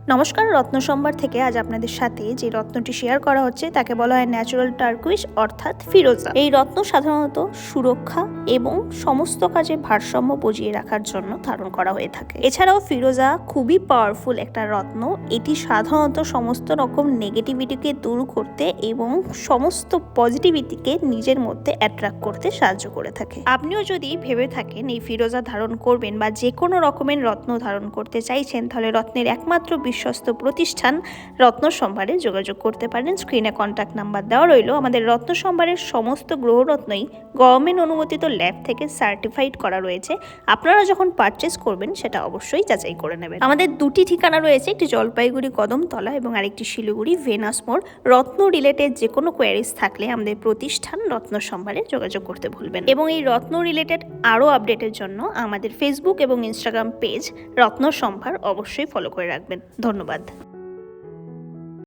নমস্কার, রত্ন সম্ভার থেকে আজ আপনাদের সাথে যে রত্নটি শেয়ার করা হচ্ছে তাকে বলা হয় ন্যাচারাল টার্কুইশ অর্থাৎ ফিরোজা। এই রত্ন সাধারণত সুরক্ষা এবং সমস্ত কাজে ভারসাম্য বজিয়ে রাখার জন্য ধারণ করা হয়ে থাকে। এছাড়াও ফিরোজা খুবই পাওয়ারফুল একটা রত্ন। এটি সাধারণত সমস্ত রকম নেগেটিভিটিকে দূর করতে এবং সমস্ত পজিটিভিটিকে নিজের মধ্যে অ্যাট্রাক্ট করতে সাহায্য করে থাকে। আপনিও যদি ভেবে থাকেন এই ফিরোজা ধারণ করবেন বা যে কোনো রকমের রত্ন ধারণ করতে চাইছেন, তাহলে রত্নের একমাত্র বিশ্বস্ত প্রতিষ্ঠান রত্ন সম্ভারে যোগাযোগ করতে পারেন। স্ক্রিনে কন্ট্যাক্ট নাম্বার দেওয়া রইল। আমাদের রত্ন সম্ভারের সমস্ত গ্রহরত্নই গভর্নমেন্ট অনুমোদিত ল্যাব থেকে সার্টিফাইড করা রয়েছে। আপনারা যখন পারচেস করবেন সেটা অবশ্যই যাচাই করে নেবেন। আমাদের দুটি ঠিকানা রয়েছে, একটি জলপাইগুড়ি কদমতলা এবং আরেকটি শিলিগুড়ি ভেনাস মোড়। রত্ন রিলেটেড যে কোনো কোয়ারিজ থাকলে আমাদের প্রতিষ্ঠান রত্ন সম্ভারে যোগাযোগ করতে ভুলবেন। এবং এই রত্ন রিলেটেড আরও আপডেটের জন্য আমাদের ফেসবুক এবং ইনস্টাগ্রাম পেজ রত্ন সম্ভার অবশ্যই ফলো করে রাখবেন। ধন্যবাদ।